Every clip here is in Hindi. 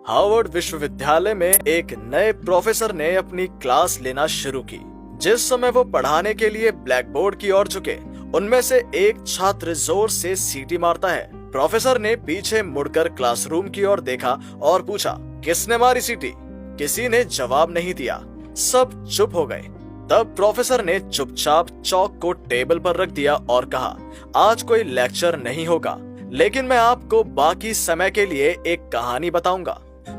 हार्वर्ड विश्वविद्यालय में एक नए प्रोफेसर ने अपनी क्लास लेना शुरू की। जिस समय वो पढ़ाने के लिए ब्लैक बोर्ड की ओर झुके, उनमें से एक छात्र जोर से सीटी मारता है। प्रोफेसर ने पीछे मुड़कर क्लासरूम की ओर देखा और पूछा, किसने मारी सीटी? किसी ने जवाब नहीं दिया, सब चुप हो गए। तब प्रोफेसर ने चुपचाप चौक को टेबल पर रख दिया और कहा, आज कोई लेक्चर नहीं होगा, लेकिन मैं आपको बाकी समय के लिए एक कहानी बताऊंगा।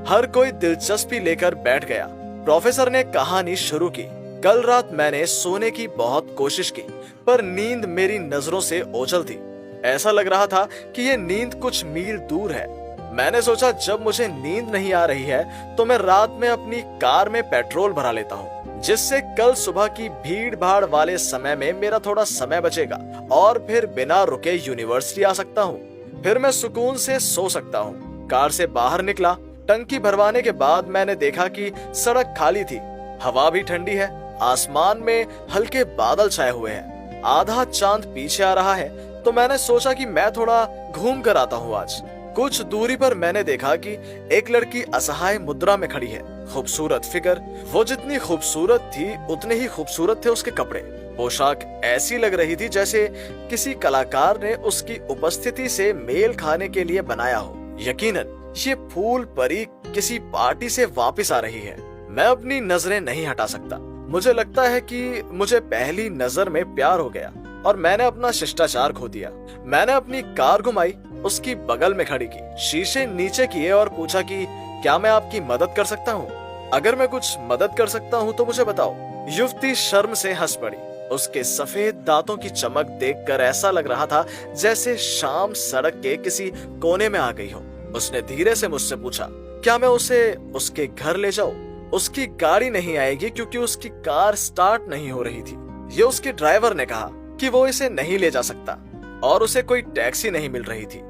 हर कोई दिलचस्पी लेकर बैठ गया। प्रोफेसर ने कहानी शुरू की। कल रात मैंने सोने की बहुत कोशिश की, पर नींद मेरी नजरों से ओझल थी। ऐसा लग रहा था कि ये नींद कुछ मील दूर है। मैंने सोचा जब मुझे नींद नहीं आ रही है तो मैं रात में अपनी कार में पेट्रोल भरा लेता हूँ, जिससे कल सुबह की भीड़ भाड़ वाले समय में मेरा थोड़ा समय बचेगा और फिर बिना रुके यूनिवर्सिटी आ सकता हूँ। फिर मैं सुकून से सो सकता हूँ। कार से बाहर निकला। टंकी भरवाने के बाद मैंने देखा कि सड़क खाली थी, हवा भी ठंडी है, आसमान में हल्के बादल छाए हुए हैं, आधा चांद पीछे आ रहा है। तो मैंने सोचा कि मैं थोड़ा घूम कर आता हूँ आज। कुछ दूरी पर मैंने देखा कि एक लड़की असहाय मुद्रा में खड़ी है। खूबसूरत फिगर, वो जितनी खूबसूरत थी उतने ही खूबसूरत थे उसके कपड़े। पोशाक ऐसी लग रही थी जैसे किसी कलाकार ने उसकी उपस्थिति से मेल खाने के लिए बनाया हो। यकीनन ये फूल परी किसी पार्टी से वापस आ रही है। मैं अपनी नजरें नहीं हटा सकता। मुझे लगता है कि मुझे पहली नजर में प्यार हो गया और मैंने अपना शिष्टाचार खो दिया। मैंने अपनी कार घुमाई, उसकी बगल में खड़ी की, शीशे नीचे किए और पूछा कि क्या मैं आपकी मदद कर सकता हूँ? अगर मैं कुछ मदद कर सकता हूँ तो मुझे बताओ। युवती शर्म से हंस पड़ी। उसके सफेद दांतों की चमक देखकर ऐसा लग रहा था जैसे शाम सड़क के किसी कोने में आ गई हो। उसने धीरे से मुझसे पूछा, क्या मैं उसे उसके घर ले जाऊं? उसकी गाड़ी नहीं आएगी क्योंकि उसकी कार स्टार्ट नहीं हो रही थी। ये उसके ड्राइवर ने कहा कि वो इसे नहीं ले जा सकता और उसे कोई टैक्सी नहीं मिल रही थी।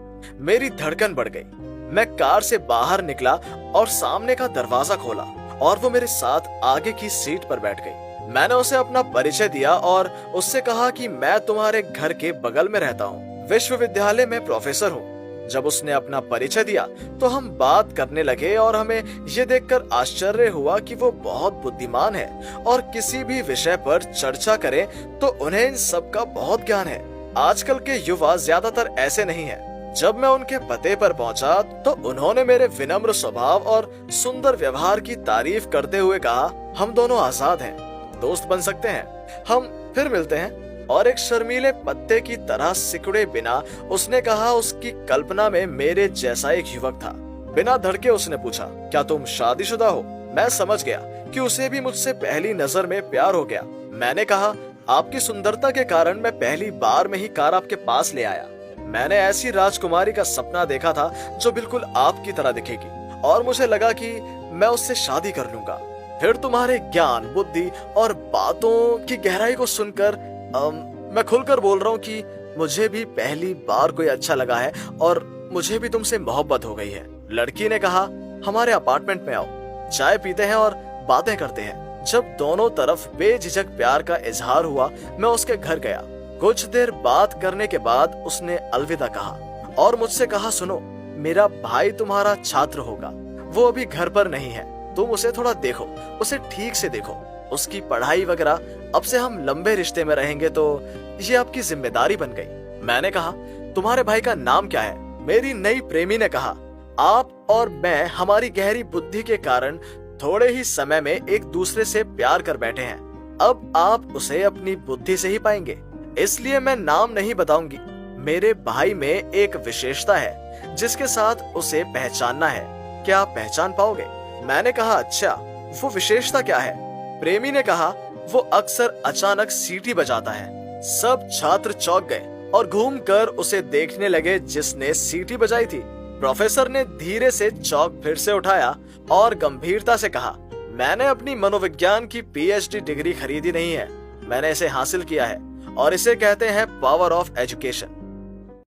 मेरी धड़कन बढ़ गई। मैं कार से बाहर निकला और सामने का दरवाजा खोला और वो मेरे साथ आगे की सीट पर बैठ गई। मैंने उसे अपना परिचय दिया और उससे कहा कि मैं तुम्हारे घर के बगल में रहता हूँ, विश्वविद्यालय में प्रोफेसर हूँ। जब उसने अपना परिचय दिया तो हम बात करने लगे और हमें ये देखकर आश्चर्य हुआ कि वो बहुत बुद्धिमान है और किसी भी विषय पर चर्चा करें तो उन्हें इन सब का बहुत ज्ञान है। आजकल के युवा ज्यादातर ऐसे नहीं हैं। जब मैं उनके पते पर पहुंचा तो उन्होंने मेरे विनम्र स्वभाव और सुंदर व्यवहार की तारीफ करते हुए कहा, हम दोनों आजाद हैं, दोस्त बन सकते हैं, हम फिर मिलते हैं। और एक शर्मीले पत्ते की तरह सिकुड़े बिना उसने कहा उसकी कल्पना में मेरे जैसा एक युवक था। बिना धड़के उसने पूछा, क्या तुम शादीशुदा हो? मैं समझ गया कि उसे भी मुझसे पहली नजर में प्यार हो गया। मैंने कहा, आपकी सुंदरता के कारण मैं पहली बार में ही कार आपके पास ले आया। मैंने ऐसी राजकुमारी का सपना देखा था जो बिल्कुल आपकी तरह दिखेगी और मुझे लगा कि मैं उससे शादी कर लूंगा। फिर तुम्हारे ज्ञान, बुद्धि और बातों की गहराई को सुनकर मैं खुलकर बोल रहा हूँ कि मुझे भी पहली बार कोई अच्छा लगा है और मुझे भी तुमसे मोहब्बत हो गई है। लड़की ने कहा, हमारे अपार्टमेंट में आओ, चाय पीते हैं और बातें करते हैं। जब दोनों तरफ बेझिझक प्यार का इजहार हुआ, मैं उसके घर गया। कुछ देर बात करने के बाद उसने अलविदा कहा और मुझसे कहा, सुनो, मेरा भाई तुम्हारा छात्र होगा, वो अभी घर पर नहीं है, तुम उसे थोड़ा देखो, उसे ठीक से देखो, उसकी पढ़ाई वगैरह। अब से हम लंबे रिश्ते में रहेंगे तो ये आपकी जिम्मेदारी बन गई। मैंने कहा, तुम्हारे भाई का नाम क्या है? मेरी नई प्रेमी ने कहा, आप और मैं हमारी गहरी बुद्धि के कारण थोड़े ही समय में एक दूसरे से प्यार कर बैठे हैं। अब आप उसे अपनी बुद्धि से ही पाएंगे, इसलिए मैं नाम नहीं बताऊंगी। मेरे भाई में एक विशेषता है जिसके साथ उसे पहचानना है। क्या आप पहचान पाओगे? मैंने कहा, अच्छा, वो विशेषता क्या है? प्रेमी ने कहा, वो अक्सर अचानक सीटी बजाता है। सब छात्र चौंक गए और घूमकर उसे देखने लगे जिसने सीटी बजाई थी। प्रोफेसर ने धीरे से चौक फिर से उठाया और गंभीरता से कहा, मैंने अपनी मनोविज्ञान की पीएचडी डिग्री खरीदी नहीं है, मैंने इसे हासिल किया है और इसे कहते हैं पावर ऑफ एजुकेशन।